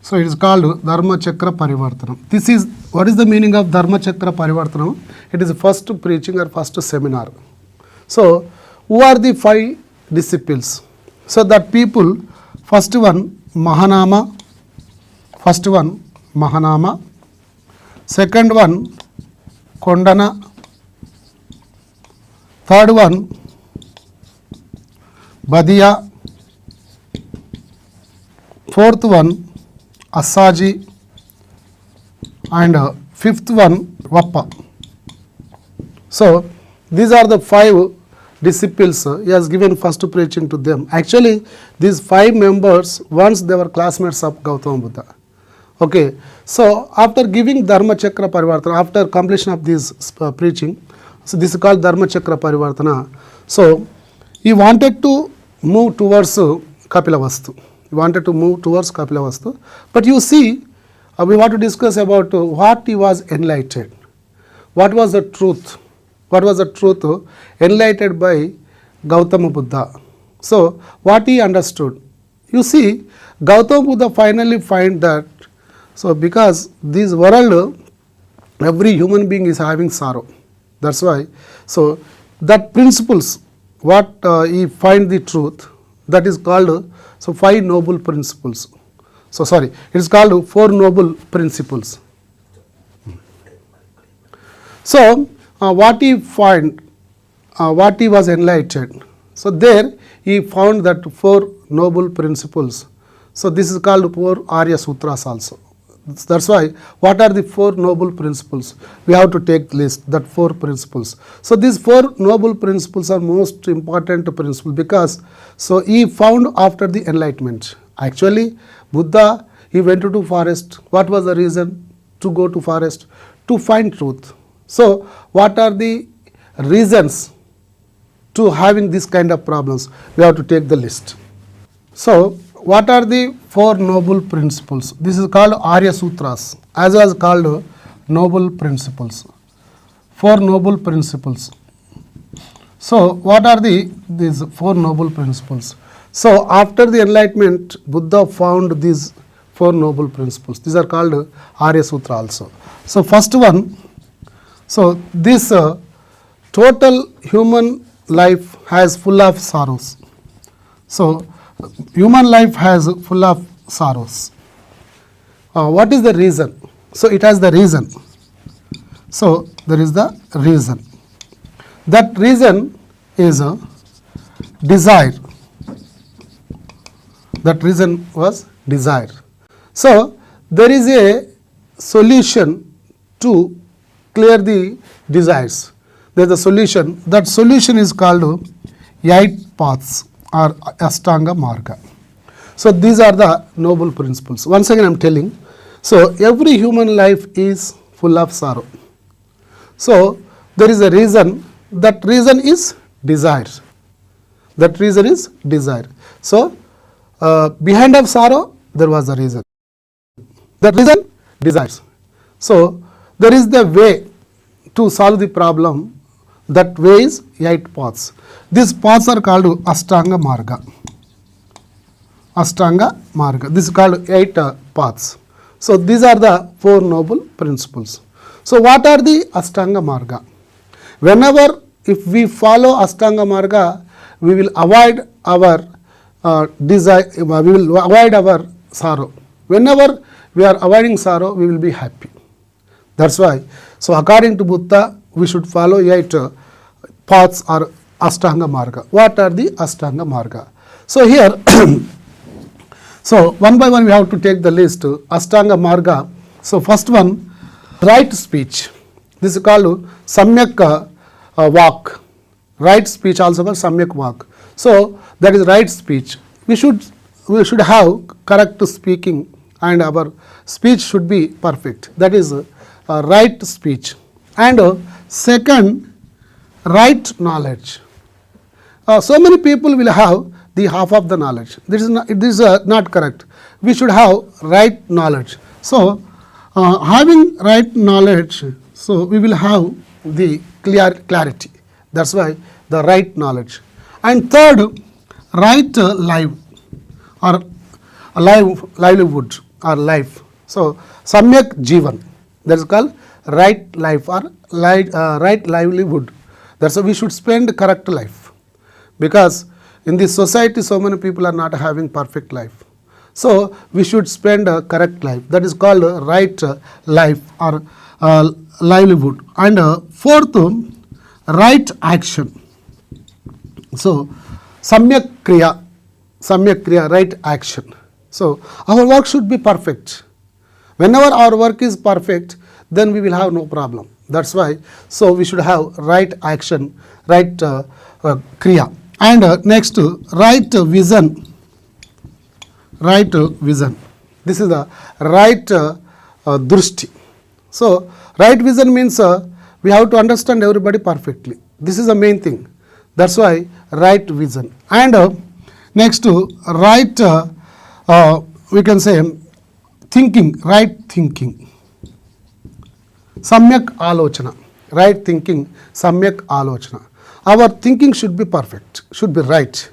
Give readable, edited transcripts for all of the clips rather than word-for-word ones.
So it is called 𝗧𝗦𝗔𝗧 𝗃𝗃. This is, what is the meaning of 𝗧𝗦𝗃𝗃 𝗃𝗃? It is first preaching or first seminar. So who are the 5 disciples? So that people, first one Mahanama, second one Kondana, third one Badiya, fourth one Assaji, and fifth one Vappa. So these are the 5 disciples. He has given first preaching to them. Actually, these 5 members, once they were classmates of Gautama Buddha. Okay, so after giving 𝗧𝗦𝗃𝗃 𝗃𝗃, after completion of this preaching, so this is called 𝗧𝗦𝗃𝗃 𝗃𝗃. So he wanted to move towards Kapilavastu. He wanted to move towards Kapilavastu. But you see, we want to discuss about what he was enlightened. What was the truth? What was the truth enlightened by Gautama Buddha? So what he understood? You see, Gautama Buddha finally find that, so because this world, every human being is having sorrow. That's why, so that principles, what he find the truth, that is called, so 5 noble principles. So sorry, it is called 4 noble principles. So what he find, what he was enlightened. So there he found that 4 noble principles. So this is called 4 Arya Sutras also. That's why, what are the 4 noble principles? We have to take list, that 4 principles. So these 4 noble principles are most important principles, because so he found after the enlightenment. Actually, Buddha, he went to forest. What was the reason to go to forest? To find truth. So what are the reasons to having this kind of problems? We have to take the list. So what are the 4 noble principles? This is called Arya Sutras, as well as called noble principles. 4 noble principles. So what are these 4 noble principles? So after the enlightenment, Buddha found these 4 noble principles. These are called Arya Sutra also. So first one, so this total human life has full of sorrows. So human life has full of sorrows. What is the reason? So it has the reason. So there is the reason. That reason is a desire. That reason was desire. So there is a solution to clear the desires. There is a solution. That solution is called 8 paths or Ashtanga Marga. So these are the noble principles. Once again I am telling, so every human life is full of sorrow. So there is a reason. That reason is desire. That reason is desire. So behind of sorrow there was a reason. That reason, desires. So there is the way to solve the problem. That way is 8 paths. These paths are called Ashtanga Marga. Ashtanga Marga. This is called 8 paths. So these are the 4 noble principles. So what are the Ashtanga Marga? Whenever if we follow Ashtanga Marga, we will avoid our desire, we will avoid our sorrow. Whenever we are avoiding sorrow, we will be happy. That's why, so according to Buddha, we should follow 8 paths or Ashtanga Marga. What are the Ashtanga Marga? So here, so one by one we have to take the list. Ashtanga Marga. So first one, right speech. This is called Samyak Vak. Right speech also called Samyak Vak. So that is right speech. We should have correct speaking, and our speech should be perfect. That is right speech. And second, right knowledge. So many people will have the half of the knowledge. This is not correct. We should have right knowledge. So having right knowledge, so we will have the clarity. That's why the right knowledge. And third, right life or livelihood. or life. So Samyak Jivan, that is called right life or right livelihood. That's why we should spend correct life, because in this society so many people are not having perfect life. So we should spend a correct life, that is called right life or livelihood. And fourth, right action. So Samyak Kriya, right action. So our work should be perfect. Whenever our work is perfect, then we will have no problem. That's why, so we should have right action, right Kriya. And next, right vision. Right vision. This is the right drishti. So right vision means we have to understand everybody perfectly. This is the main thing. That's why right vision. And next, right we can say thinking, right thinking. Samyak alochana, right thinking, samyak alochana. Our thinking should be perfect, should be right.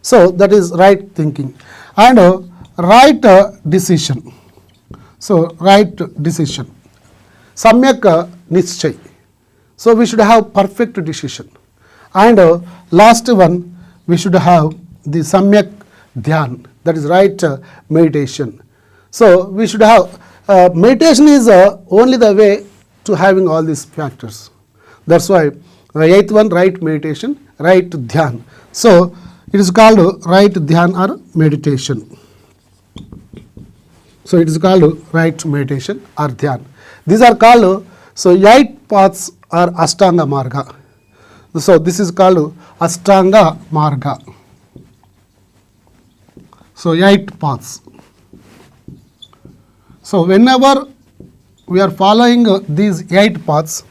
So that is right thinking. And right decision. So right decision. Samyak nischay. So we should have perfect decision. And last one, we should have the samyak dhyan, that is right meditation. So we should have meditation is only the way to having all these factors. That's why the eighth one, right meditation, right dhyan. So it is called right dhyan or meditation. So it is called right meditation or dhyan. These are called, so 8 paths are Ashtanga Marga. So this is called Ashtanga Marga. So 8 paths. So whenever we are following these 8 paths,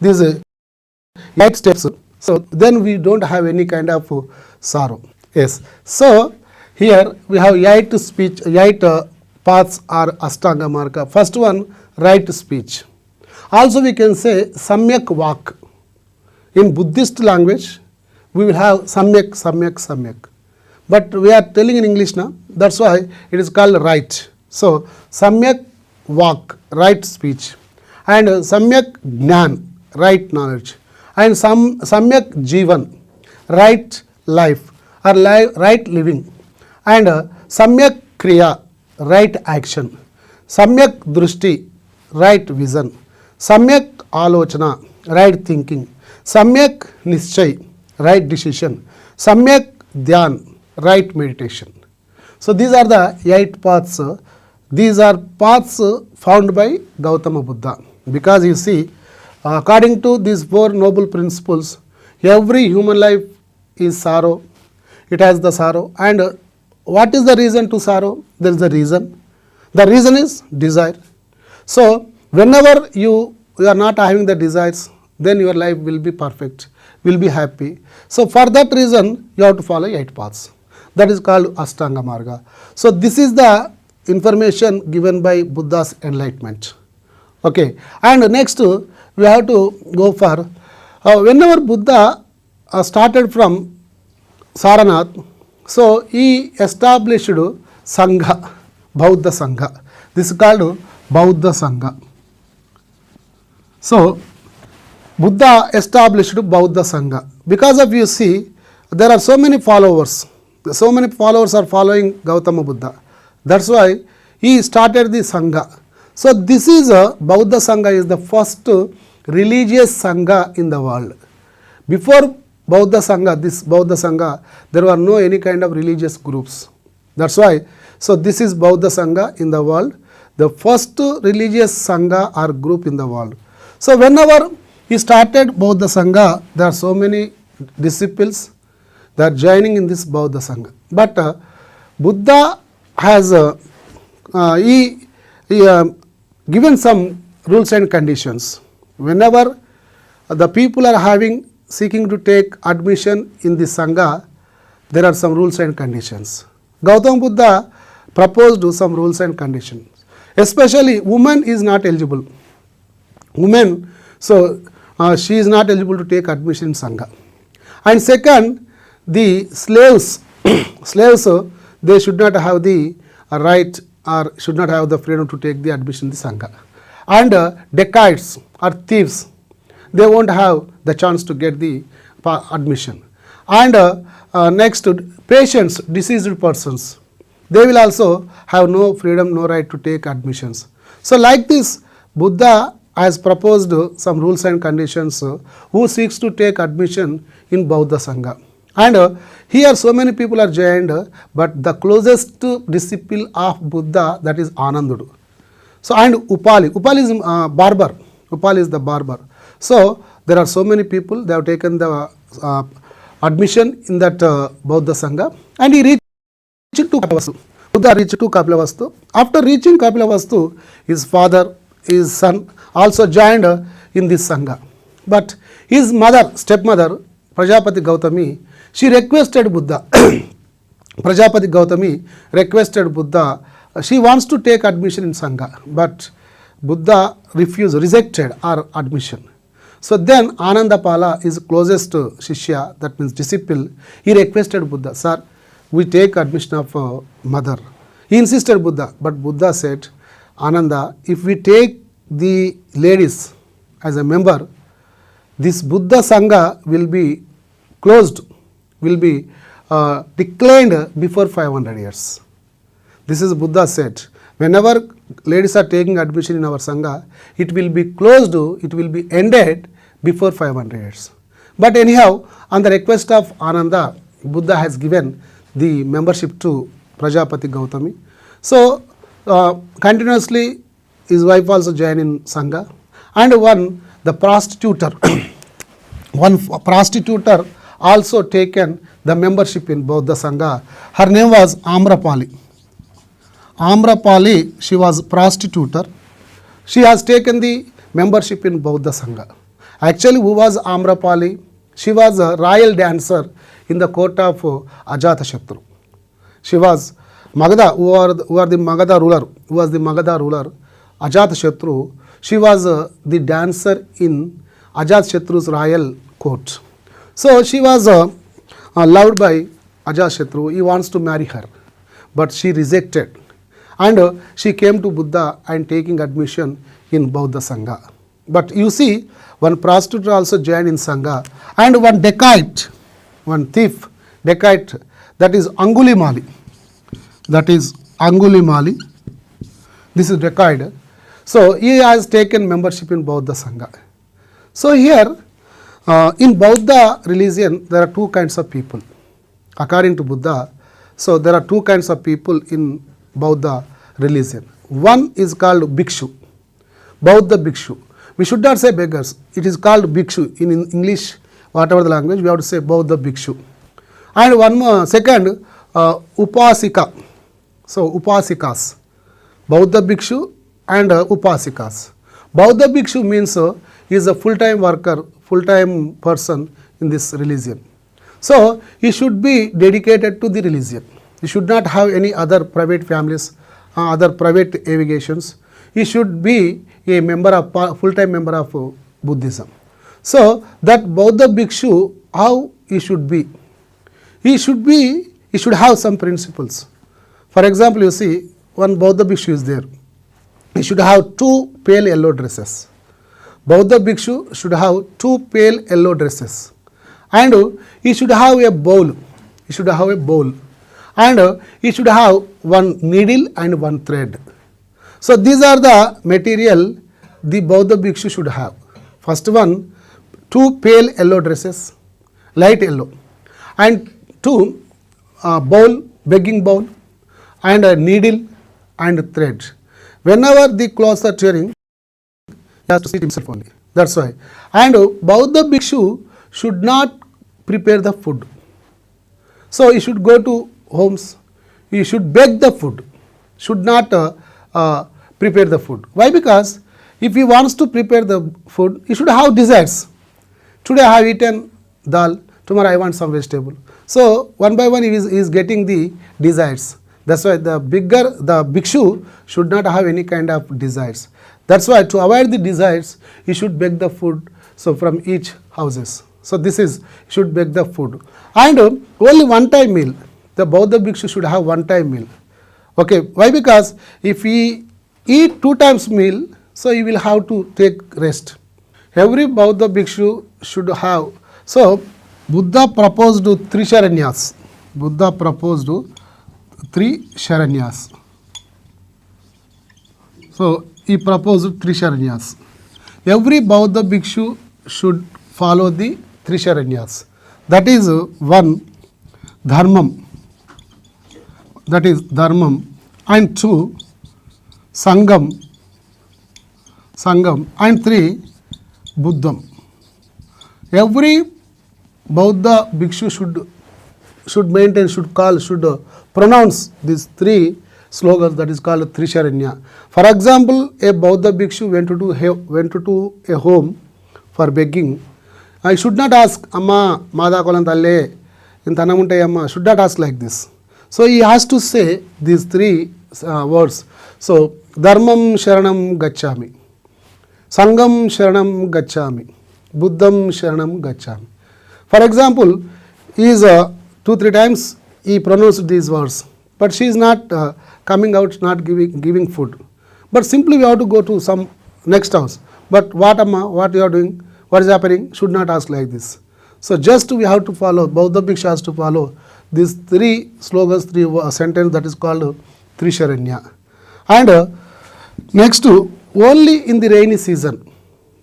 these 8 steps, so then we don't have any kind of sorrow. Yes. So here we have 8 paths are Ashtanga Marga. First one, right speech. Also we can say Samyak Vak. In Buddhist language, we will have Samyak, Samyak, Samyak. But we are telling in English now, that's why it is called right. So Samyak Vak, right speech. And Samyak Jnana, right knowledge. And Samyak Jivan, right life or right living. And Samyak Kriya, right action. Samyak Drishti, right vision. Samyak Alochana, right thinking. Samyak Nischay, right decision. Samyak Dhyan, right meditation. So these are the 8 paths. These are paths found by Gautama Buddha. Because you see, according to these 4 noble principles, every human life is sorrow. It has the sorrow. And what is the reason to sorrow? There is a reason. The reason is desire. So whenever you are not having the desires, then your life will be perfect, will be happy. So for that reason, you have to follow 8 paths. That is called Ashtanga Marga. So this is the information given by Buddha's enlightenment. Okay. And next, we have to go for, whenever Buddha started from Saranath, so he established Sangha, Bauddha Sangha. This is called Bauddha Sangha. So Buddha established Bauddha Sangha. Because of, you see, there are so many followers. So many followers are following Gautama Buddha. That's why he started the Sangha. So this is Bauddha Sangha is the first religious Sangha in the world. Before Bauddha Sangha, this Bauddha Sangha, there were no any kind of religious groups. That's why, so this is Bauddha Sangha in the world, the first religious Sangha or group in the world. So whenever he started Bauddha Sangha, there are so many disciples that are joining in this Bauddha Sangha. But Buddha has given some rules and conditions. Whenever the people are seeking to take admission in the Sangha, there are some rules and conditions. Gautama Buddha proposed some rules and conditions. Especially woman is not eligible. Woman, so she is not eligible to take admission in Sangha. And second, the slaves, they should not have the right or should not have the freedom to take the admission in the Sangha. And dacoits or thieves, they won't have the chance to get the admission. And next, patients, deceased persons, they will also have no freedom, no right to take admissions. So like this, Buddha has proposed some rules and conditions who seeks to take admission in Bauddha Sangha. And here so many people are joined, but the closest disciple of Buddha, that is Anandudu. So and Upali is barber. Upali is the barber. So there are so many people, they have taken the admission in that Bauddha Sangha, and he reached to Kapilavastu. Buddha reached to Kapilavastu. After reaching Kapilavastu, his father, his son also joined in this Sangha. But his mother, stepmother, Prajapati Gautami, she requested Buddha. Prajapati Gautami requested Buddha. She wants to take admission in Sangha, but Buddha refused, rejected her admission. So then Anandapala, his closest Shishya, that means disciple, he requested Buddha, sir, we take admission of mother. He insisted Buddha, but Buddha said, Ananda, if we take the ladies as a member, this Buddha Sangha will be closed, will be declined before 500 years. This is Buddha said. Whenever ladies are taking admission in our Sangha, it will be closed, it will be ended before 500 years. But anyhow, on the request of Ananda, Buddha has given the membership to Prajapati Gautami. So continuously his wife also joined in Sangha, and the prostituter, one prostituter also taken the membership in Bauddha Sangha. Her name was Amrapali. Amrapali, she was prostituter. She has taken the membership in Bauddha Sangha. Actually, who was Amrapali? She was a royal dancer in the court of Ajatashatru. She was Magadha, who are the Magadha ruler, who was the Magadha ruler, Ajatashatru. She was the dancer in Ajatashatru's royal court. So she was loved by Ajatashatru. He wants to marry her, but she rejected. And she came to Buddha and taking admission in Bauddha Sangha. But you see, one prostitute also joined in Sangha, and one dacoit, one thief, dacoit, that is Angulimali. That is Angulimali. This is dacoit. So he has taken membership in Bauddha Sangha. So here, in Bauddha religion, there are two kinds of people. According to Buddha, so there are two kinds of people in Bauddha religion. One is called Bhikshu, Bauddha Bhikshu. We should not say beggars. It is called Bhikshu. In English, whatever the language, we have to say Bauddha Bhikshu. And one more, second, Upasika. So Upasikas, Bauddha Bhikshu and Upasikas. Bauddha Bhikshu means he is a full-time worker, full-time person in this religion. So he should be dedicated to the religion. He should not have any other private families, other private avocations. He should be a member of full-time member of Buddhism. So that Bauddha Bhikshu, how he should be? He should have some principles. For example, you see, one Bauddha Bhikshu is there. He should have two pale yellow dresses. Bauddha Bhikshu should have two pale yellow dresses. And he should have a bowl. He should have a bowl. And he should have one needle and one thread. So these are the material the Bauddha Bhikshu should have. First one, two pale yellow dresses, light yellow, and two bowl, begging bowl, and a needle and thread. Whenever the clothes are tearing, he has to sit himself only. That's why. And Bauddha Bhikshu should not prepare the food. So he should go to homes, he should beg the food, should not prepare the food. Why? Because if he wants to prepare the food, he should have desires. Today I have eaten dal, tomorrow I want some vegetable. So one by one he is getting the desires. That's why the bhikshu should not have any kind of desires. That's why to avoid the desires, he should beg the food, so from each houses. So this is, should beg the food. And only one time meal. The Bauddha Bhikshu should have one time meal. Okay, why? Because if he eat 2 times meal, so he will have to take rest. Every Bauddha bhikshu should have. So Buddha proposed 3 Sharanyas. Buddha proposed 3 Sharanyas. So he proposed 3 Sharanyas. Every Bauddha bhikshu should follow the 3 Sharanyas. That is 1 Dharmam. That is Dharmam, and 2 Sangam, and 3 Buddham. Every Bauddha bhikshu should maintain, should pronounce these 3 slogans, that is called Trisharanya. For example, a Bauddha bhikshu went to a home for begging. I should not ask, Amma, Mada Kolantalle, in Tanamunte Amma, should not ask like this. So he has to say these 3 words. So Dharmam Sharanam Gacchami, Sangam Sharanam Gacchami, Buddham Sharanam Gacchami. For example, he is 2-3 times he pronounced these words, but she is not coming out, not giving food. But simply we have to go to some next house. But what Amma, what you are doing, what is happening, should not ask like this. So just we have to follow, Bauddha bhikshu has to follow these 3 slogans, 3 sentences, that is called Trisharanya. And next, only in the rainy season,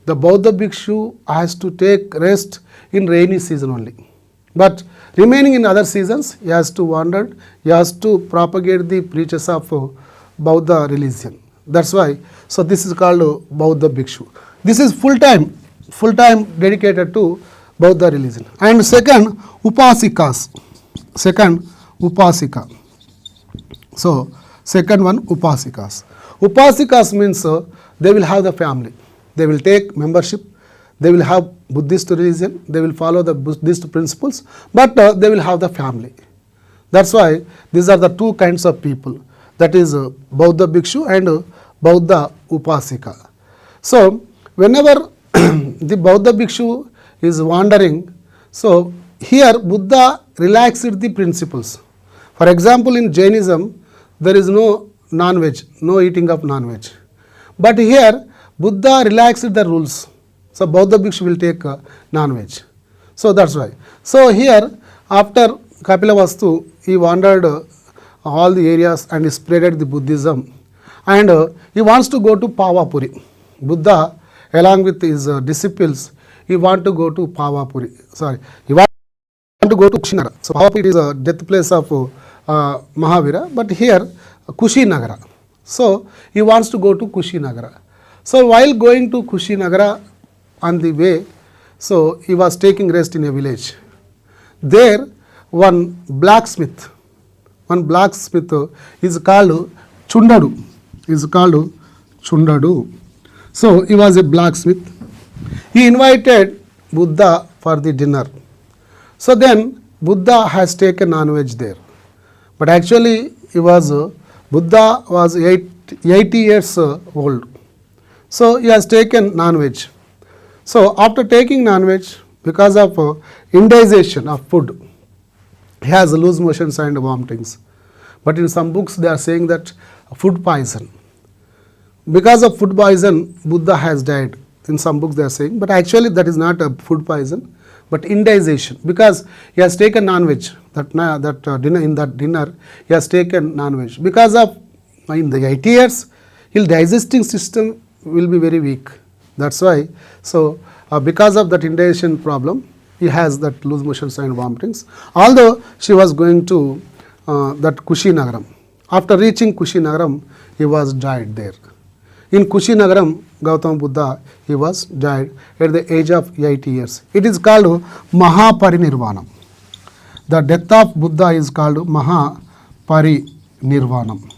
the Bauddha bhikshu has to take rest in rainy season only. But remaining in other seasons, he has to wander, he has to propagate the preachers of Bauddha religion. That's why, so this is called Bauddha bhikshu. This is full time dedicated to Bauddha religion. And second, Upasikas. Second, Upasika. So second one, Upasikas. Upasikas means they will have the family. They will take membership. They will have Buddhist religion. They will follow the Buddhist principles. But they will have the family. That's why these are the 2 kinds of people. That is Bauddha bhikshu and Bauddha Upasika. So whenever the Bauddha bhikshu is wandering, so here Buddha relaxed the principles. For example, in Jainism, there is no non-veg, no eating of non-veg. But here Buddha relaxed the rules. So Bauddha bhikshu will take non-veg. So that's why. So here after Kapilavastu, he wandered all the areas and he spreaded the Buddhism. And he wants to go to Pavapuri. Buddha, along with his disciples, he want to go to Pavapuri. Sorry, he want to go to Kushinagara. So Pavapuri is a death place of Mahavira, but here Kushinagara. So he wants to go to Kushinagara. So while going to Kushinagara on the way, so he was taking rest in a village. There one blacksmith is called Chundadu. So he was a blacksmith. He invited Buddha for the dinner. So then Buddha has taken non-veg there. But actually Buddha was 80 years old. So he has taken non-veg. So after taking non-veg, because of indigestion of food, he has loose motions and vomitings. But in some books they are saying that food poison. Because of food poison, Buddha has died. In some books they are saying, but actually that is not a food poison, but indigestion. Because he has taken non-veg, in that dinner he has taken non-veg. Because of in the 80 years, his digesting system will be very weak. That's why. So because of that indigestion problem, he has that loose motions and vomitings. Although she was going to that Kushinagaram. After reaching Kushinagaram, he was died there. In Kushinagaram, Gautama Buddha, he was died at the age of 80 years. It is called Mahaparinirvanam. The death of Buddha is called Mahaparinirvanam.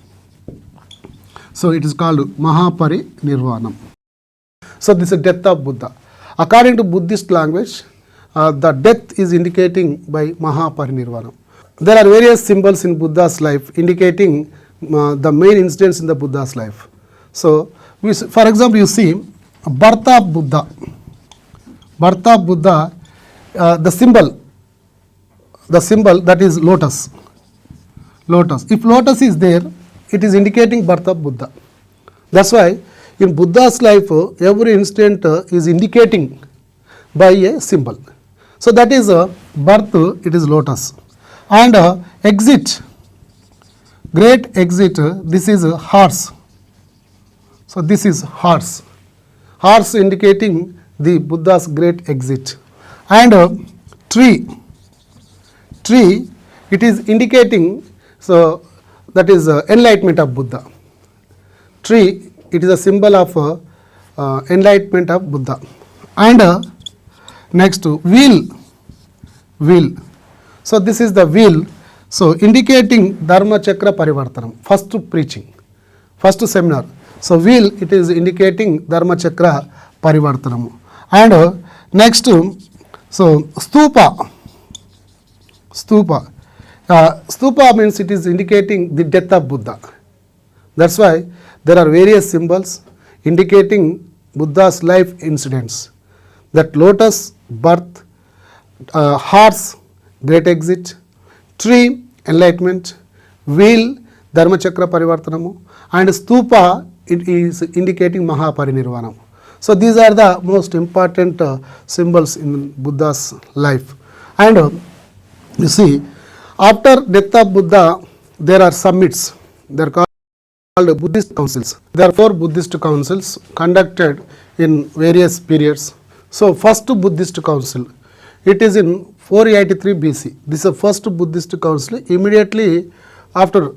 So it is called Mahaparinirvanam. So this is death of Buddha. According to Buddhist language, the death is indicating by Mahaparinirvanam. There are various symbols in Buddha's life indicating the main incidents in the Buddha's life. So, for example, you see birth of Buddha. Birth of Buddha, the symbol that is lotus. Lotus. If lotus is there, it is indicating birth of Buddha. That's why in Buddha's life, every instant is indicating by a symbol. So that is birth, it is lotus. And exit, great exit, this is horse. So this is horse. Horse indicating the Buddha's great exit. And tree, it is indicating, so that is enlightenment of Buddha. Tree, it is a symbol of enlightenment of Buddha. And next, wheel. So this is the wheel. So indicating 𝗓𝗏𝗧 𝗃𝗅𝗺𝗀𝗻, first preaching, first seminar. So wheel, it is indicating 𝗓𝗏𝗧 𝗃𝗅𝗺𝗀𝗻. And next, so stupa. Stupa means it is indicating the death of Buddha. That's why there are various symbols indicating Buddha's life incidents. That lotus, birth, horse, great exit, tree, enlightenment, wheel, 𝗓𝗏𝗧 𝗃𝗅𝗺𝗀𝗻, and stupa, it is indicating Mahaparinirvanam. So these are the most important symbols in Buddha's life. And you see, after death of Buddha, there are summits. They are called Buddhist Councils. There are 4 Buddhist Councils conducted in various periods. So first Buddhist Council, it is in 483 BC. This is the first Buddhist Council immediately after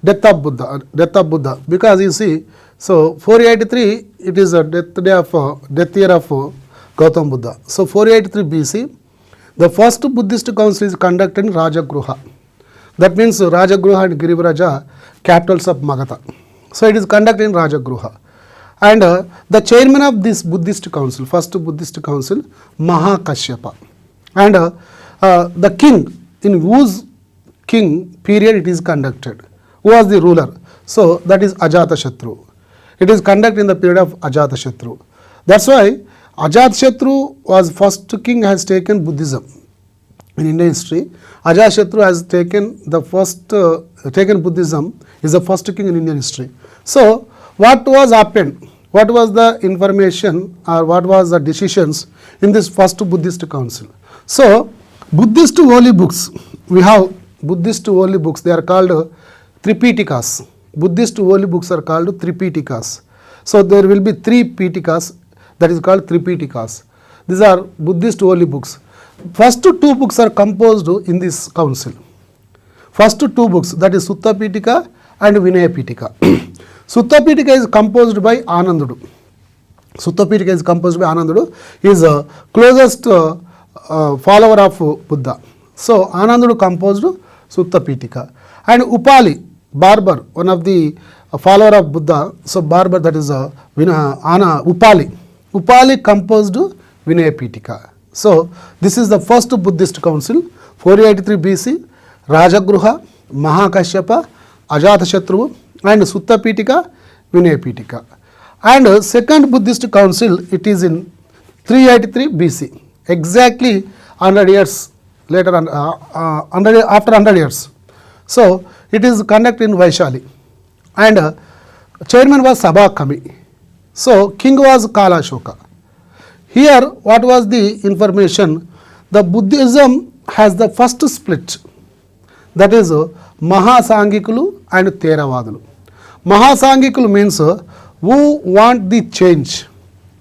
death of Buddha. Because you see, so 483, it is a death year of Gautam Buddha. So 483 BC, the first Buddhist Council is conducted in Rajagruha. That means Rajagruha and Girivaraja, capitals of Magadha. So it is conducted in Rajagruha. And the chairman of this Buddhist Council, first Buddhist Council, Mahakashyapa. And the king, in whose king period it is conducted, who was the ruler? So that is Ajatashatru. It is conducted in the period of Ajatashatru. That's why Ajatashatru was first king, has taken Buddhism in Indian history. Ajatashatru has taken the first taken Buddhism, is the first king in Indian history. So what was happened? What was the information or what was the decisions in this first Buddhist Council? So Buddhist holy books, we have Buddhist holy books, they are called Tripitikas. Buddhist holy books are called Tripitikas. So there will be 3 Pitikas, that is called Tripitikas. These are Buddhist holy books. First 2 books are composed in this council. First 2 books, that is Sutta Pitika and Vinaya Pitika. Sutta Pitika is composed by Anandudu. Sutta Pitika is composed by Anandudu. He is a closest follower of Buddha. So Anandudu composed Sutta Pitika. And Upali, Barber, one of the follower of Buddha. So Barber, that is Upali. Upali composed Vinaya Pitika. So this is the first Buddhist Council, 483 BC, Rajagruha, Mahakashyapa, Ajatashatru, and Sutta Pitika, Vinaya Pitika. And second Buddhist Council, it is in 383 BC, exactly 100 years later, after 100 years. So it is conducted in Vaishali, and chairman was Sabakami. So king was Kalashoka. Here what was the information? The Buddhism has the first split, that is Mahasangikulu and Theravadalu. Mahasangikulu means who want the change,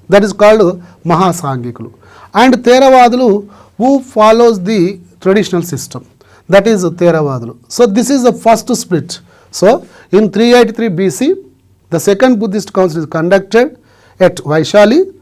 that is called Mahasangikulu, and Theravadalu who follows the traditional system, that is Theravadalu. So this is the first split. So in 383 BC, the second Buddhist Council is conducted at Vaishali,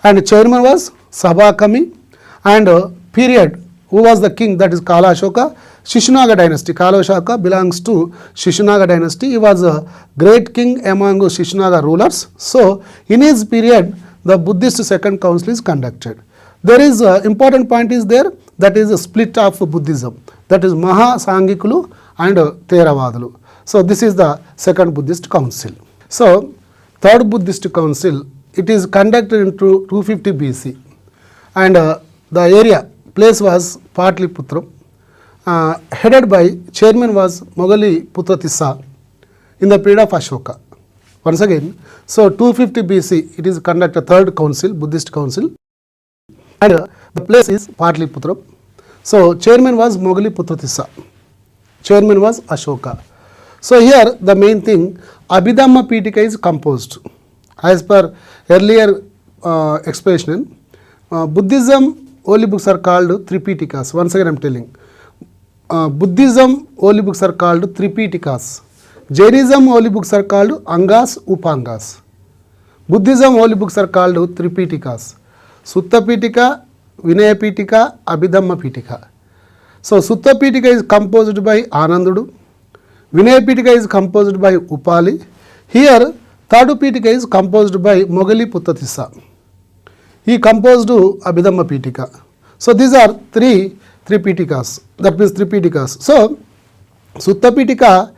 and chairman was Sabakami, and period, who was the king, that is Kalashoka, Shishunaga dynasty. Kalashoka belongs to Shishunaga dynasty. He was a great king among Shishunaga rulers. So in his period, the Buddhist second council is conducted. There is important point is there, that is a split of Buddhism, that is Mahasangikulu and Theravadalu. So this is the second Buddhist council. So third Buddhist council, it is conducted in 250 BC, and the area, place was Patliputra, headed by, chairman was Mogali Putra Tissa, in the period of Ashoka. Once again, so 250 BC, it is conducted third council, Buddhist council, and the place is Patliputra. So chairman was Moggaliputra Tissa, chairman was Ashoka. So here the main thing, Abhidhamma-Pitaka is composed. As per earlier explanation, Buddhism holy books are called Tripitikas. Once again I am telling, Buddhism holy books are called Tripitikas. Jainism holy books are called Angas, Upangas. Buddhism holy books are called Tripitikas. Sutta Pitaka, Vinaya Pitaka, Abhidhamma Pitaka. So Sutta Pitaka is composed by Anandudu. Vinaya Pitaka is composed by Upali. Here Thadu Pitaka is composed by Moggaliputra Tissa. He composed Abhidhamma Pitaka. So these are three Pitikas. That means Tripitikas. So Sutta Pitaka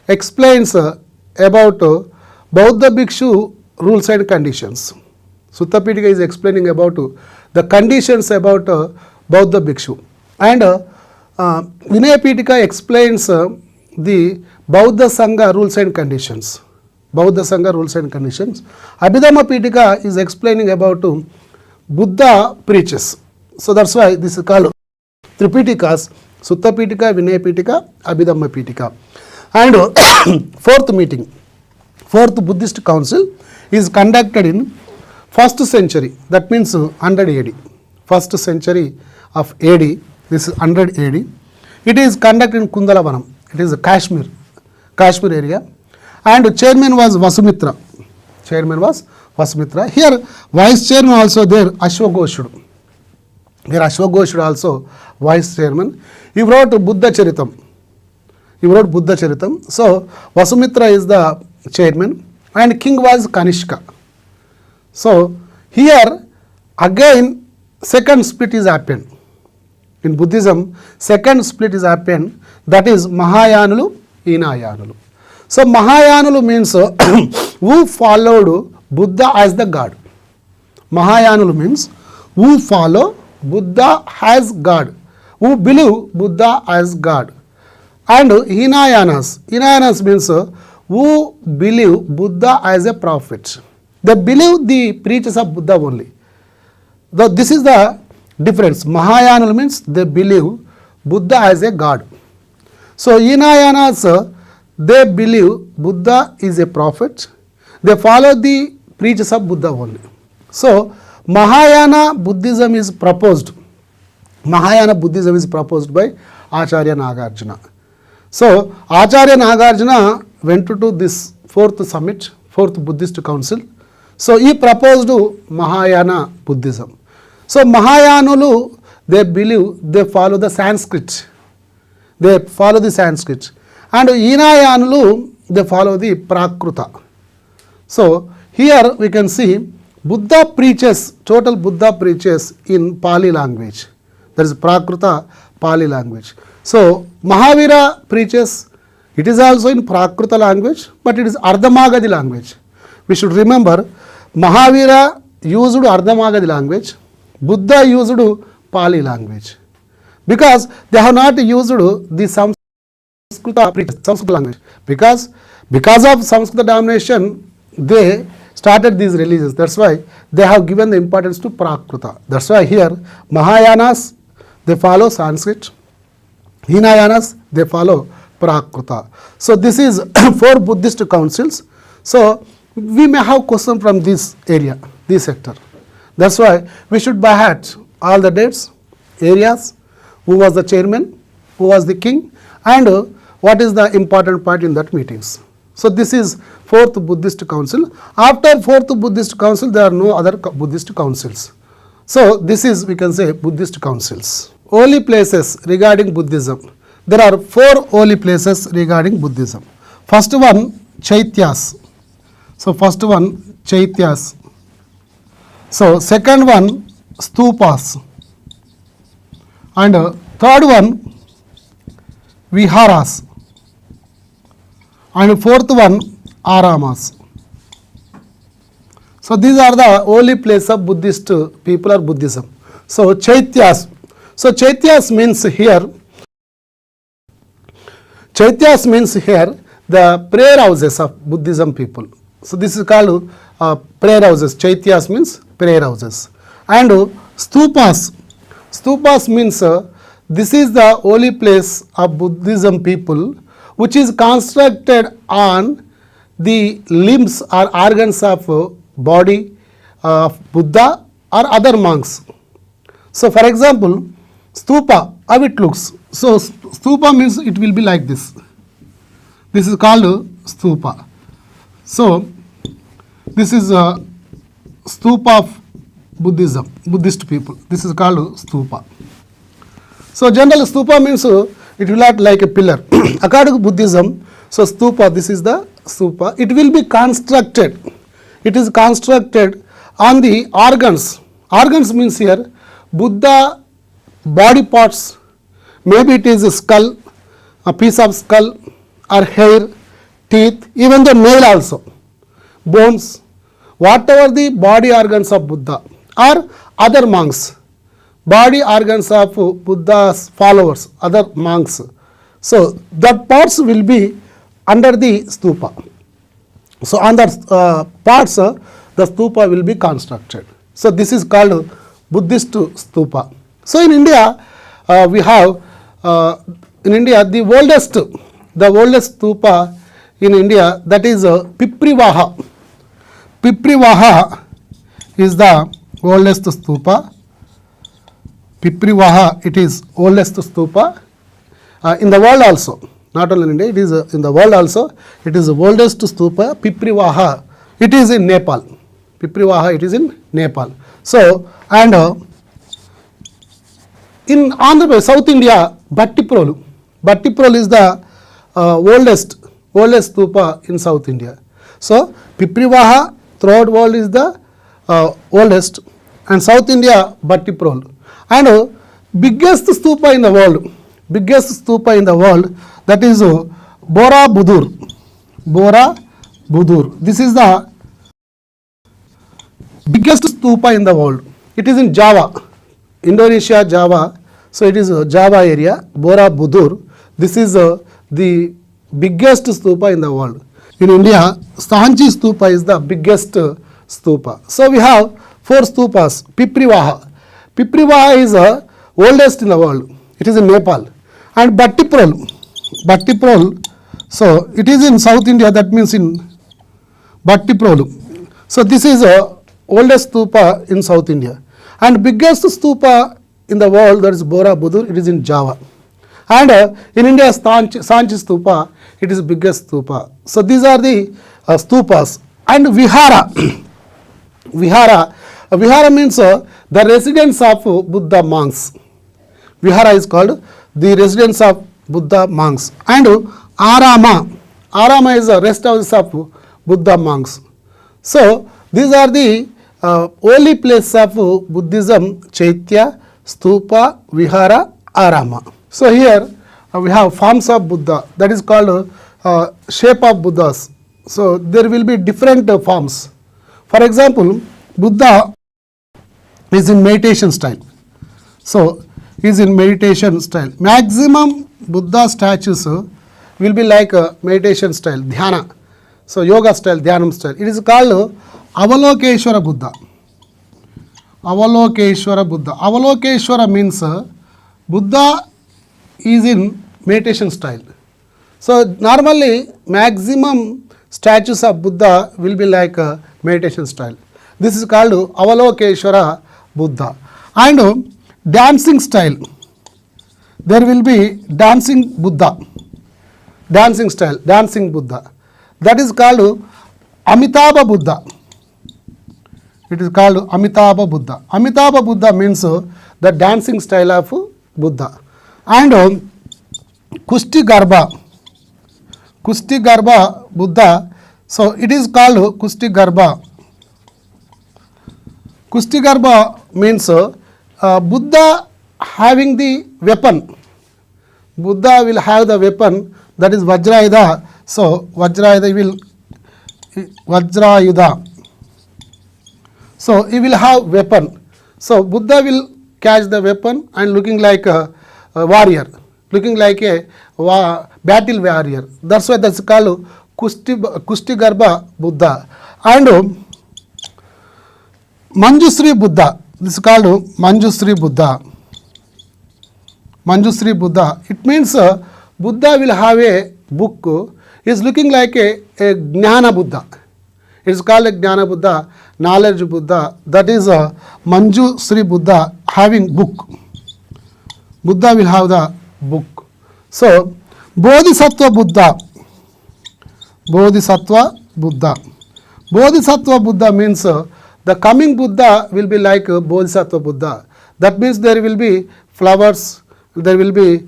explains about Bauddha Bhikshu rules and conditions. Sutta Pitaka is explaining about the conditions about Bauddha Bhikshu. And Vinaya Pitaka explains the Bauddha Sangha rules and conditions. Bauddha Sangha rules and conditions. Abhidhamma Pitaka is explaining about Buddha preaches. So that's why this is called Tripitikas, Sutta Pitaka, Vinaya Pitaka, Abhidhamma Pitaka. And fourth meeting, fourth Buddhist council is conducted in 1st century, that means 100 AD. 1st century of AD, this is 100 AD. It is conducted in Kundalavanam, it is Kashmir area. And chairman was Vasumitra. Chairman was Vasumitra. Here vice chairman also there, Ashwagoshudu. Here Ashwagoshudu also vice chairman. He wrote Buddha Charitam. So Vasumitra is the chairman and king was Kanishka. So here again second split is happened. In Buddhism, second split is happened, that is Mahayanalu, Hinayanalu. So Mahayanalu means who followed Buddha as the God. Mahayanalu means who follow Buddha as God, who believe Buddha as God. And Hinayanas means who believe Buddha as a prophet. They believe the preachers of Buddha only. This is the difference. Mahayana means they believe Buddha as a God. So Hinayanas, they believe Buddha is a prophet. They follow the preachers of Buddha only. So Mahayana Buddhism is proposed. Mahayana Buddhism is proposed by Acharya Nagarjuna. So Acharya Nagarjuna went to this fourth summit, fourth Buddhist council. So he proposed Mahayana Buddhism. So Mahayanalu, they believe, they follow the Sanskrit. They follow the Sanskrit. And Hinayanalu, they follow the Prakruta. So here we can see Buddha preaches, total Buddha preaches in Pali language. That is Prakruta, Pali language. So Mahavira preaches, it is also in Prakruta language, but it is Ardhamagadi language. We should remember, Mahavira used Ardhamagadi language, Buddha used Pali language. Because they have not used the Sanskrit language. Because of Sanskrit domination, they started these religions. That's why they have given the importance to Prakruta. That's why here Mahayanas, they follow Sanskrit. Hinayanas, they follow Prakruta. So this is four Buddhist councils. So we may have question from this area, this sector. That's why we should by heart all the dates, areas, who was the chairman, who was the king, and what is the important part in that meetings. So this is fourth Buddhist council. After fourth Buddhist council, there are no other Buddhist councils. So this is, we can say, Buddhist councils. Holy places regarding Buddhism. There are four holy places regarding Buddhism. First one, Chaityas. So first one, Chaityas. So second one, Stupas. And third one, Viharas. And fourth one, Aramas. So these are the holy place of Buddhist people or Buddhism. So Chaityas. So Chaityas means here, the prayer houses of Buddhism people. So this is called prayer houses. Chaityas means prayer houses. And stupas. Stupas means this is the holy place of Buddhism people, which is constructed on the limbs or organs of body of Buddha or other monks. So for example, stupa, how it looks. So stupa means it will be like this. This is called stupa. So this is a stupa of Buddhism, Buddhist people. This is called stupa. So general stupa means it will not like a pillar. According to Buddhism, so stupa, this is the stupa. It will be constructed. It is constructed on the organs. Organs means here Buddha body parts. Maybe it is a skull, a piece of skull, or hair, teeth, even the nail also, bones, whatever the body organs of Buddha or other monks, body organs of Buddha's followers, other monks. So that parts will be under the stupa. So on that parts, the stupa will be constructed. So this is called Buddhist stupa. So in India, we have in India the oldest stupa in India, that is Tslprb. Tslprb is the oldest stupa. Tslprb, it is oldest stupa in the world also. Not only in India, it is in the world also. It is the oldest stupa. Tslprb, it is in Nepal. Tslprb, it is in Nepal. So and in Andhra Pradesh, South India, Bhattiprolu is the oldest stupa in South India. So Tslprb throughout world is the oldest, and South India Bhattiprolu. And biggest stupa in the world, that is Borobudur. This is the biggest stupa in the world. It is in Java, Indonesia, Java. So it is Java area, Borobudur. This is the biggest stupa in the world. In India, 𝗧-𝗦𝗔𝗧 stupa is the biggest stupa. So we have 4 stupas. Tslprb is the oldest in the world. It is in Nepal. And Bhattiprolu, so it is in South India, that means in Bhattiprolu. So this is the oldest stupa in South India. And biggest stupa in the world, that is Borobudur, it is in Java. And in India, 𝗧-𝗦𝗔𝗧 stupa, it is biggest stupa. So these are the stupas. And vihara. Vihara means the residence of Buddha monks. Vihara is called the residence of Buddha monks. And arama is the rest houses of Buddha monks. So these are the holy places of Buddhism: Chaitya, Stupa, Vihara, Arama. So here we have forms of Buddha, that is called shape of Buddhas. So there will be different forms. For example, Buddha is in meditation style. So he is in meditation style. Maximum Buddha statues will be like a meditation style, dhyana. So yoga style, dhyanam style. It is called 𝗹𝗁𝗪𝗺 Buddha. 𝗹𝗁𝗪𝗺 Buddha. 𝗹𝗁𝗪𝗺 means Buddha is in meditation style. So normally maximum statues of Buddha will be like a meditation style. This is called 𝗹𝗁𝗪𝗺 Buddha. And dancing style, there will be dancing Buddha, dancing style, dancing Buddha. That is called Amitabha Buddha. It is called Amitabha Buddha. Amitabha Buddha means the dancing style of Buddha. And Kustigarbha Buddha. So it is called Kustigarbha. Kustigarbha means Buddha having the weapon. Buddha will have the weapon, that is Vajrayudha. So Vajrayudha will Vajrayudha. So he will have weapon. So Buddha will catch the weapon and looking like a warrior, looking like a battle warrior. That's why that's called 𝗪𝗂 Buddha. And 𝗪𝗔𝗧 Buddha, this is called 𝗪𝗔𝗧 Buddha. 𝗪𝗔𝗧 Buddha, it means Buddha will have a book, is looking like a Jnana Buddha. It is called a Jnana Buddha, knowledge Buddha. That is a 𝗪𝗔𝗧 Buddha having book. Buddha will have the book. So Bodhisattva Buddha. Bodhisattva Buddha. Bodhisattva Buddha means the coming Buddha will be like Bodhisattva Buddha. That means there will be flowers, there will be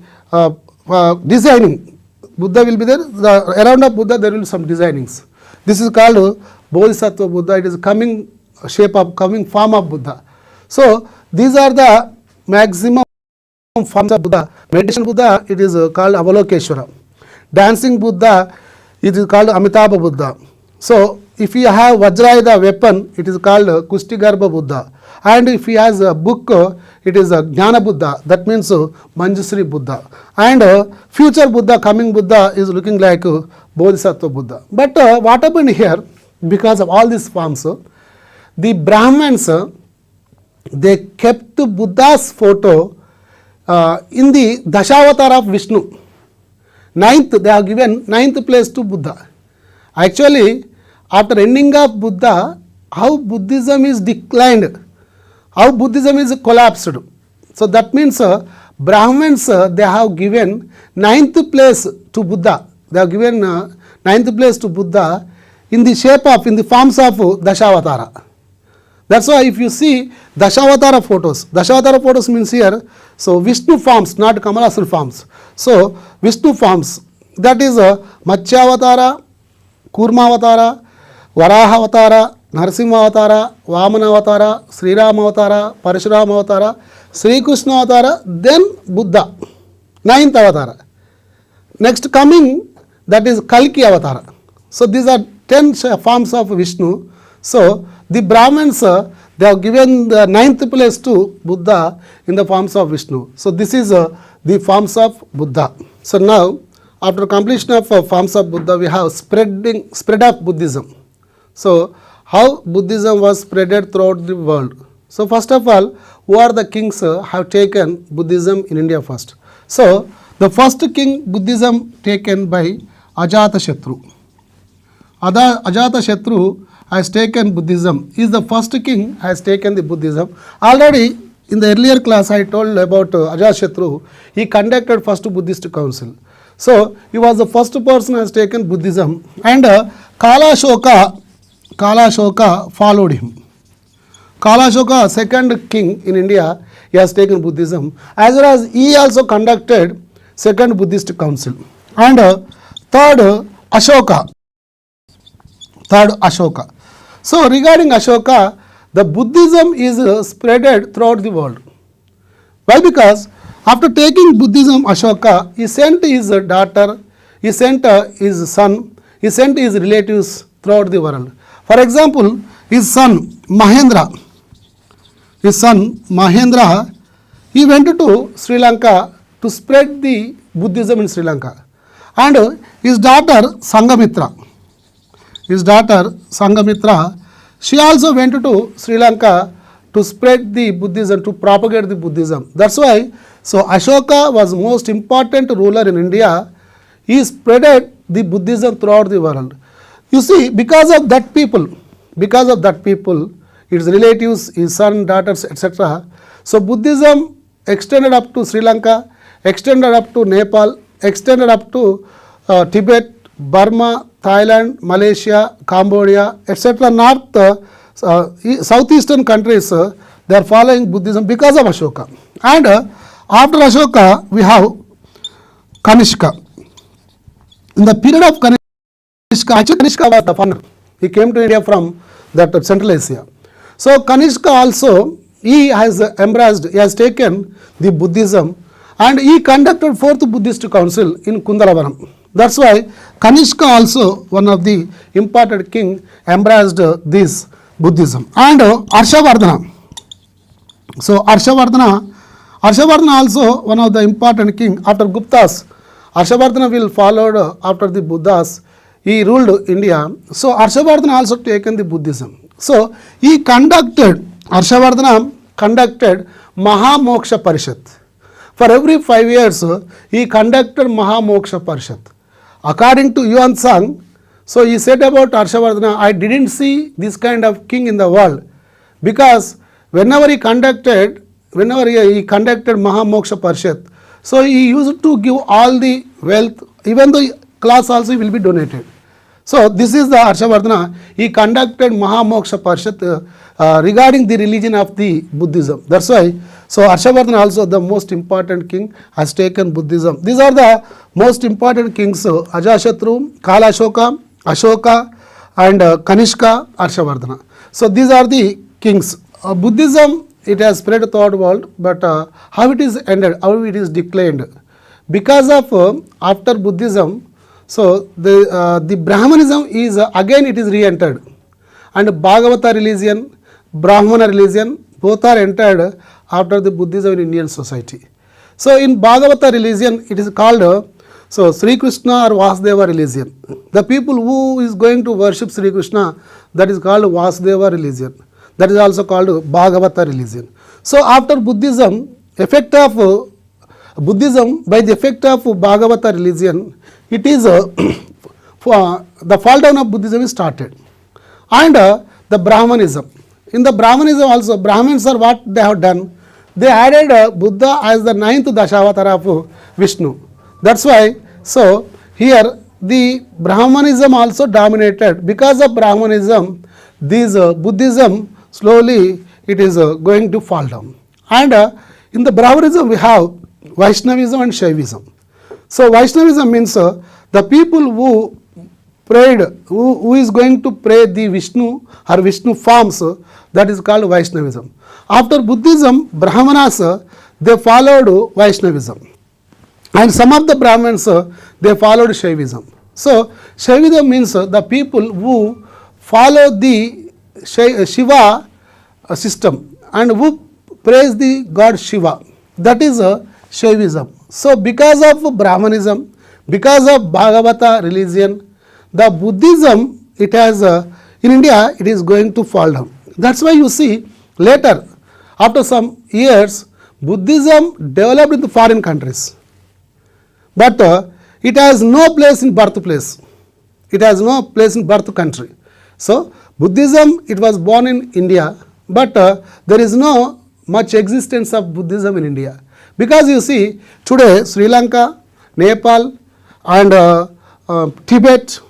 designing. Buddha will be there. Around of Buddha there will be some designings. This is called Bodhisattva Buddha. It is coming shape of, coming form of Buddha. So these are the maximum forms of Buddha. Meditation Buddha, it is called 𝗹𝗁𝗺𝗁. Dancing Buddha, it is called Amitabha Buddha. So if you have Vajra, the weapon, it is called 𝗪𝗪 Buddha. And if he has a book, it is a Jnana Buddha. That means 𝗪𝗪𝗧 Buddha. And future Buddha, coming Buddha is looking like Bodhisattva Buddha. But what happened here, because of all these forms, the Brahmins, they kept Buddha's photo in the Dashavatara of Vishnu. Ninth, they have given ninth place to Buddha. Actually, after ending of Buddha, how Buddhism is declined, how Buddhism is collapsed. So that means Brahmins, they have given ninth place to Buddha. They have given ninth place to Buddha in the shape of, in the forms of Dashavatara. That's why if you see Dashavatara photos means here, so Vishnu forms, not Kamalasura forms. So Vishnu forms, that is Matsyavatara, Kurmavatara, Varahavatara, Narasimhavatara, Vamanavatara, Sriramavatara, Parashuramavatara, Sri Krishna Avatara, then Buddha, ninth Avatara. Next coming, that is Kalki Avatara. So these are 10 forms of Vishnu. So the Brahmins, they have given the ninth place to Buddha in the forms of Vishnu. So this is the forms of Buddha. So now, after completion of forms of Buddha, we have spread of Buddhism. So how Buddhism was spreaded throughout the world. So first of all, who are the kings have taken Buddhism in India first. So the first king Buddhism taken by Ajatashatru. Ajatashatru has taken Buddhism. He is the first king has taken the Buddhism. Already in the earlier class I told about Ajatashatru. He conducted first Buddhist Council. So he was the first person who has taken Buddhism, and Kalashoka followed him. Kalashoka, second king in India, he has taken Buddhism, as well as he also conducted second Buddhist Council. And third Ashoka. So regarding Ashoka, the Buddhism is spreaded throughout the world. Why? Because after taking Buddhism, Ashoka, he sent his daughter, he sent his son, he sent his relatives throughout the world. For example, his son Mahendra, he went to Sri Lanka to spread the Buddhism in Sri Lanka. And his daughter Sangamitra, she also went to Sri Lanka to spread the Buddhism, to propagate the Buddhism. That's why, so Ashoka was most important ruler in India. He spreaded the Buddhism throughout the world. You see, because of that people, his relatives, his son, daughters, etc. So Buddhism extended up to Sri Lanka, extended up to Nepal, extended up to Tibet, Burma, Thailand, Malaysia, Cambodia, etc. Southeastern countries, they are following Buddhism because of Ashoka. And after Ashoka, we have Kanishka. In the period of Kanishka, actually Kanishka was the founder. He came to India from that Central Asia. So Kanishka also, he has embraced, he has taken the Buddhism, and he conducted fourth Buddhist Council in Kundalavanam. That's why Kanishka also, one of the important king, embraced this Buddhism. And Harshavardhana. So Harshavardhana Harshavardhana also one of the important king after Guptas. Harshavardhana will followed after the Buddhas. He ruled India. So Harshavardhana also taken the Buddhism. So he conducted, Harshavardhana conducted Mahamoksha Parishad. For every 5 years, he conducted Mahamoksha Parishad. According to Yuan Tsang, so he said about Harshavardhana, I didn't see this kind of king in the world, because whenever he conducted Mahamoksha Parishad, so he used to give all the wealth, even the class also will be donated. So this is the Harshavardhana. He conducted Mahamoksha Parishad regarding the religion of the Buddhism. That's why, so Harshavardhana also the most important king has taken Buddhism. These are the most important kings, Ajashatru, Kalashoka, Ashoka and Kanishka, Harshavardhana. So these are the kings. Buddhism, it has spread throughout the world, but how it is ended, how it is declined. Because of after Buddhism, so the Brahmanism is again it is re-entered, and Bhagavata religion, Brahmana religion, both are entered after the Buddhism in Indian society. So in Bhagavata religion, it is called so Sri Krishna or Vasudeva religion. The people who is going to worship Sri Krishna, that is called Vasudeva religion. That is also called Bhagavata religion. So after Buddhism, effect of Buddhism, by the effect of Bhagavata religion, it is the fall down of Buddhism is started. And the Brahmanism. In the Brahmanism also, Brahmins are what they have done? They added Buddha as the 9th Dashavatara of Vishnu. That's why, so here the Brahmanism also dominated. Because of Brahmanism, this Buddhism slowly it is going to fall down. And in the Brahmanism we have Vaishnavism and Shaivism. So Vaishnavism means the people who prayed, who is going to pray the Vishnu or Vishnu forms, that is called Vaishnavism. After Buddhism, Brahmanas, they followed Vaishnavism. And some of the Brahmins, they followed Shaivism. So Shaivism means the people who follow the Shiva system and who praise the god Shiva. That is Shaivism. So because of Brahmanism, because of Bhagavata religion, the Buddhism, it has in India, it is going to fall down. That's why you see later, after some years, Buddhism developed in the foreign countries. But it has no place in birthplace. It has no place in birth country. So Buddhism, it was born in India, but there is no much existence of Buddhism in India. Because you see, today Sri Lanka, Nepal and Tibet,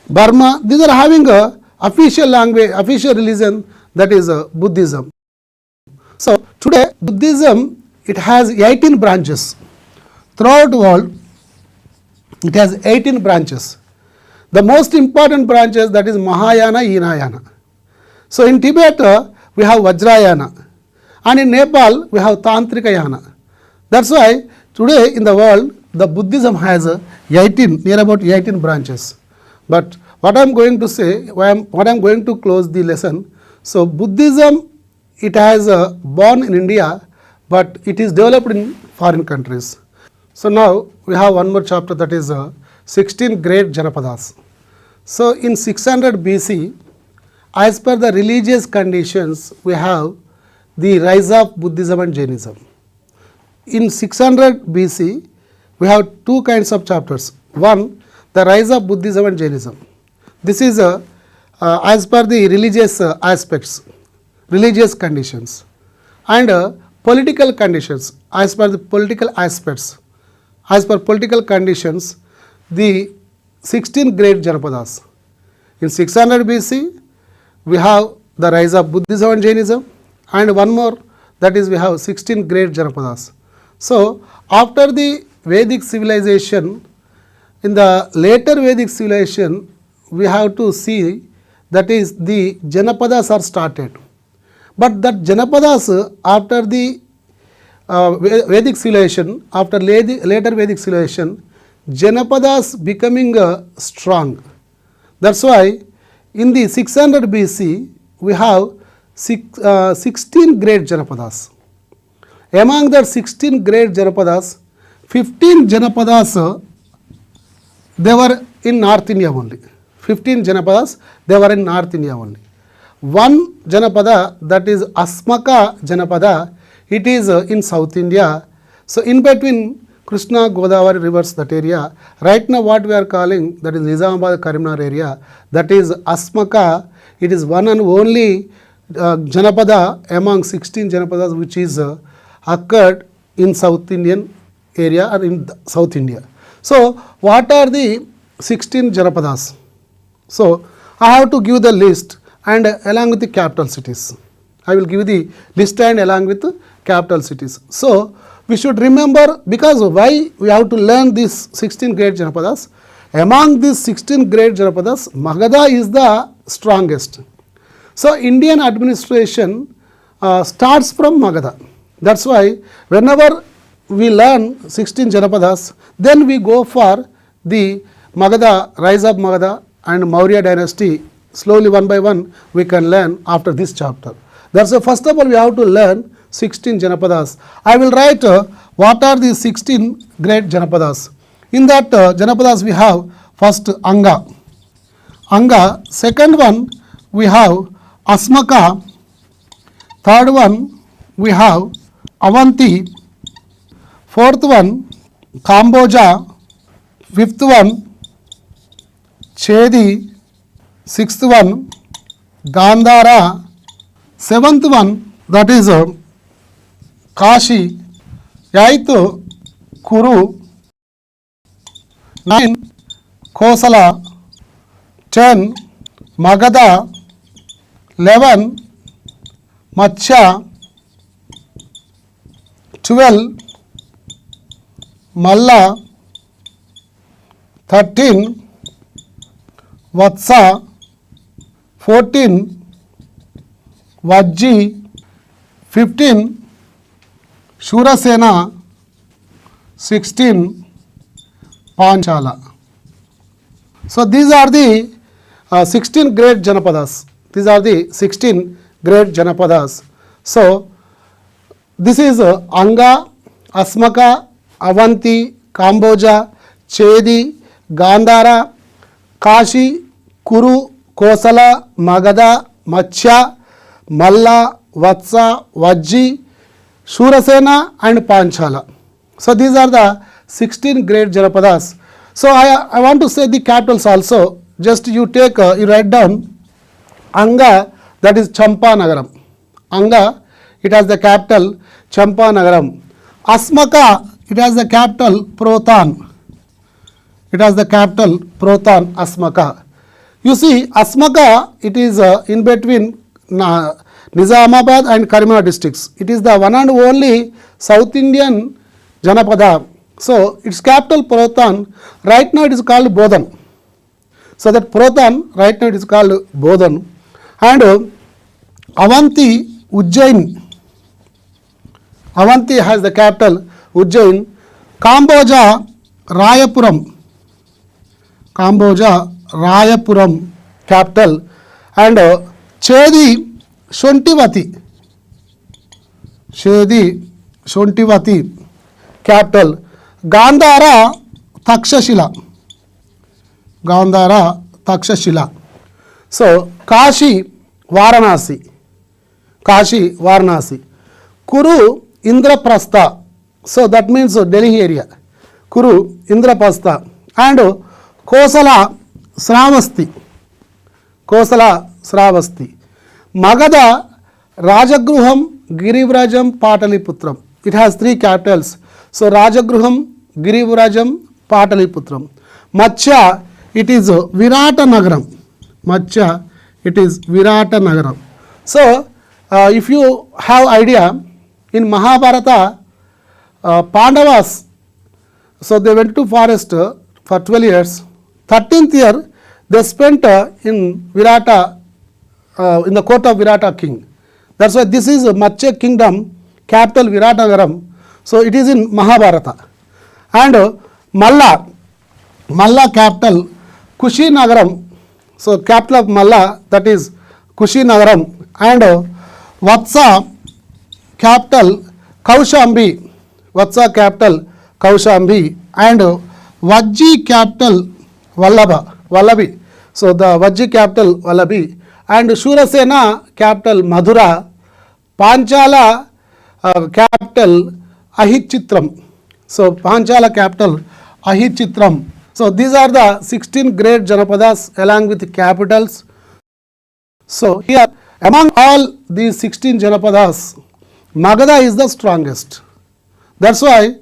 Burma, these are having a official language, official religion, that is Buddhism. So today Buddhism, it has 18 branches. Throughout the world, it has 18 branches. The most important branches, that is Mahayana, Hinayana. So in Tibet, we have Vajrayana, and in Nepal, we have Tantrikayana. That's why today in the world, the Buddhism has 18, near about 18 branches. But what I am going to say, what I am going to close the lesson, so Buddhism, it has born in India, but it is developed in foreign countries. So now we have one more chapter, that is 16 Grade Janapadas. So in 600 BC, as per the religious conditions, we have the rise of Buddhism and Jainism. In 600 BC, we have two kinds of chapters. One, the rise of Buddhism and Jainism. This is as per the religious aspects, religious conditions, and political conditions, as per the political aspects. As per political conditions, the 16 Grade Janapadas. In 600 BC, we have the rise of Buddhism and Jainism, and one more, that is we have 16 Grade Janapadas. So after the Vedic civilization, in the later Vedic civilization, we have to see, that is the Janapadas are started. But that Janapadas, after the Vedic civilization, after later Vedic civilization, Janapadas becoming strong. That's why in the 600 BC, we have 16 Grade Janapadas. among the 16 great Janapadas, 15 Janapadas they were in North India only. 15 Janapadas they were in North India only. One Janapada, that is Asmaka Janapada, it is in South India. So in between Krishna Godavari rivers, that area, right now what we are calling, that is Nizamabad Karimnagar area, that is Asmaka. It is one and only Janapada among 16 Janapadas which is occurred in South Indian area or in South India. So what are the 16 Janapadas? So I have to give the list and along with the capital cities. I will give the list and along with the capital cities. So we should remember, because why we have to learn these 16 great Janapadas. Among these 16 great Janapadas, Magadha is the strongest. So Indian administration starts from Magadha. That's why whenever we learn 16 Janapadas, then we go for the Magadha, rise of Magadha and Maurya Dynasty. Slowly one by one we can learn after this chapter. That's why first of all we have to learn 16 Janapadas. I will write what are the 16 great Janapadas. In that Janapadas we have first Anga. Anga. Second one we have Asmaka. Third one we have Avanti. Fourth one Kamboja. Fifth one Chedi. Sixth one Gandhara. Seventh one, that is Kashi. Eighth Kuru. 9 Kosala. 10 Magadha. 11 Matsya. 12 Malla. 13 Vatsa. 14 Vajji. 15 Shurasena. 16 Panchala. So these are the 16 great Janapadas. These are the 16 great Janapadas. So this is Anga, Asmaka, Avanti, Kamboja, Chedi, Gandhara, Kashi, Kuru, Kosala, Magadha, Matsya, Malla, Vatsa, Vajji, Shurasena and Panchala. So these are the 16 great Janapadas. So I want to say the capitals also. Just you take, you write down Anga, that is Champanagaram. Anga, it has the capital Champanagaram. Asmaka, it has the capital Protan. It has the capital Protan, Asmaka. You see, Asmaka, it is in between Nizamabad and Karimnagar districts. It is the one and only South Indian Janapada. So its capital Protan, right now it is called Bodhan. So that Protan, right now it is called Bodhan. And Avanti, Ujjain. Avanti has the capital Ujjain. Kamboja, Rayapuram. Kamboja, Rayapuram, capital. And Chedi, Shontivati. Chedi, Shontivati, capital. Gandhara, Takshashila. Gandhara, Takshashila. So Kashi, Varanasi. Kashi, Varanasi. Kuru, Indraprastha. So that means Delhi area. Kuru, Indraprastha. And Kosala, Sravasti. Kosala, Sravasti. Magadha, Rajagruham, Girivrajam, Pataliputram. It has three capitals. So Rajagruham, Girivrajam, Pataliputram. Matsya, it is Virata Nagaram. Matsya, it is Virata Nagaram. So if you have idea, in Mahabharata, Pandavas, so they went to forest for 12 years. 13th year, they spent in Virata, in the court of Virata king. That's why this is Matsya kingdom, capital Viratnagaram. So it is in Mahabharata. And Malla, Malla capital Kushinagaram. So capital of Malla, that is Kushinagaram. And Vatsa capital Kaushambi, Vatsa capital Kaushambi, and Vajji capital Vallabhi. So the Vajji capital Vallabhi, and Shurasena capital Madura, Panchala capital Ahitchitram. So Panchala capital Ahitchitram. So these are the 16 great Janapadas along with capitals. So here among all these 16 Janapadas, Magadha is the strongest. That's why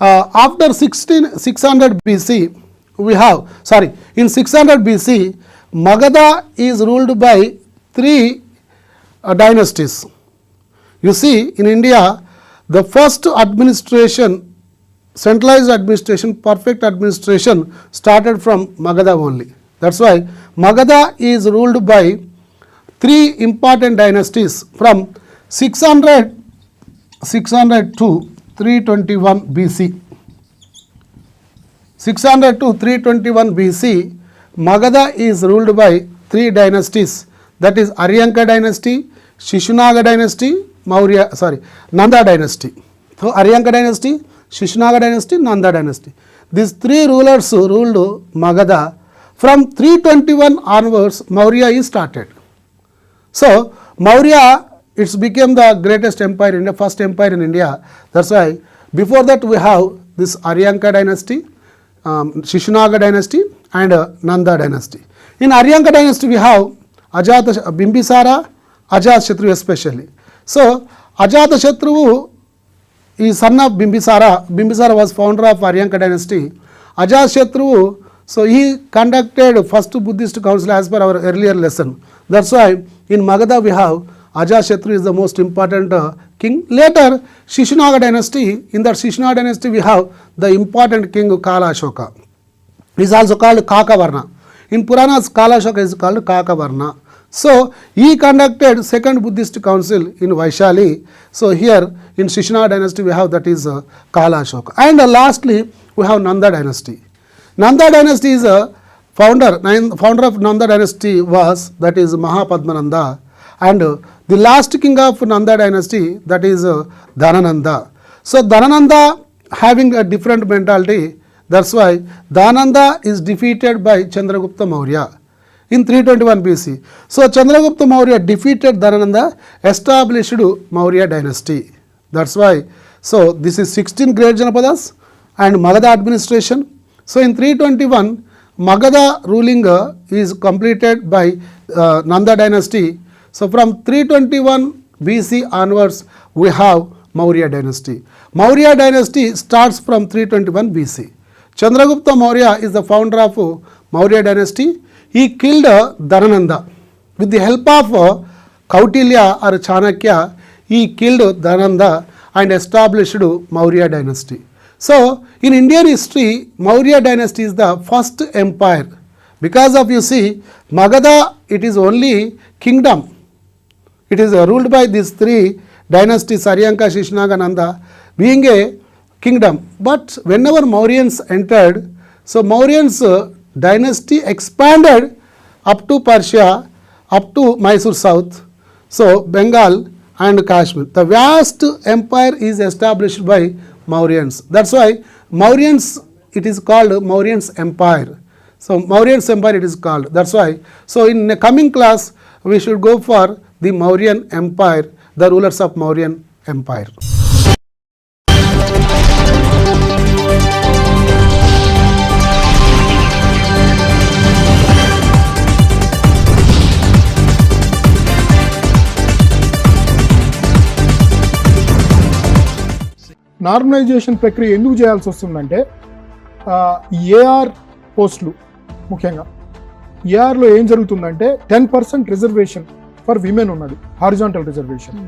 after 600 BC, in 600 BC, Magadha is ruled by 3 dynasties. You see, in India, the first administration, centralized administration, perfect administration started from Magadha only. That's why Magadha is ruled by 3 important dynasties from 600 to 321 BC. 600 to 321 BC, Magadha is ruled by 3 dynasties, that is Aryanka dynasty, Shishunnaga dynasty, Nanda dynasty. So Aryanka dynasty, Shishunnaga dynasty, Nanda dynasty. These 3 rulers ruled Magadha. From 321 onwards, Maurya is started. So Maurya, it's became the greatest empire in India, first empire in India. That's why before that we have this Aryanka dynasty, Shishunnaga dynasty, and Nanda dynasty. In Aryanka dynasty we have Bimbisara, Ajatashatru especially. So Ajatashatru is son of Bimbisara. Bimbisara was founder of Aryanka dynasty. Ajatashatru, so he conducted first Buddhist council as per our earlier lesson. That's why in Magadha we have Ajatashatru is the most important king. Later Shishunnaga dynasty, in that Shishunnaga dynasty we have the important king Kalashoka. He is also called Kārka-varna. In Puranas, Kalashoka is called Kārka-varna. So he conducted second Buddhist council in Vaishali. So here in Shishunnaga dynasty we have that is Kalashoka. And lastly we have Nanda dynasty. Nanda dynasty is a founder of Nanda dynasty was, that is Mahapadmananda, and the last king of Nanda dynasty, that is Dhanananda. So Dhanananda having a different mentality, that's why Dhanananda is defeated by Chandragupta Maurya in 321 BC. So Chandragupta Maurya defeated Dhanananda, established Maurya dynasty. That's why, so this is 16 great Janapadas and Magadha administration. So in 321, Magadha ruling is completed by Nanda dynasty. So from 321 BC onwards, we have Maurya dynasty. Maurya dynasty starts from 321 BC. Chandragupta Maurya is the founder of Maurya dynasty. He killed Dhanananda. With the help of Kautilya or Chanakya, he killed Dhanananda and established Maurya dynasty. So in Indian history, Maurya dynasty is the first empire. Because of, you see, Magadha, it is only kingdom. It is ruled by these 3 dynasties, Aryanka, Shishunnaga, Nanda, being a kingdom. But whenever Mauryans entered, so Mauryans dynasty expanded up to Persia, up to Mysore south, so Bengal and Kashmir. The vast empire is established by Mauryans. That's why Mauryans, it is called Mauryans empire. So Mauryans empire it is called. That's why. So in the coming class, we should go for the Mauryan empire, the rulers of Mauryan empire. Normalisation ప్రక్రియ ఎందుకు చేయాల్సి వస్తుందంటే AR పోస్టులు ముఖ్యంగా ఏఆర్లో ఏం జరుగుతుందంటే 10% reservation for women ఉన్నది, horizontal reservation.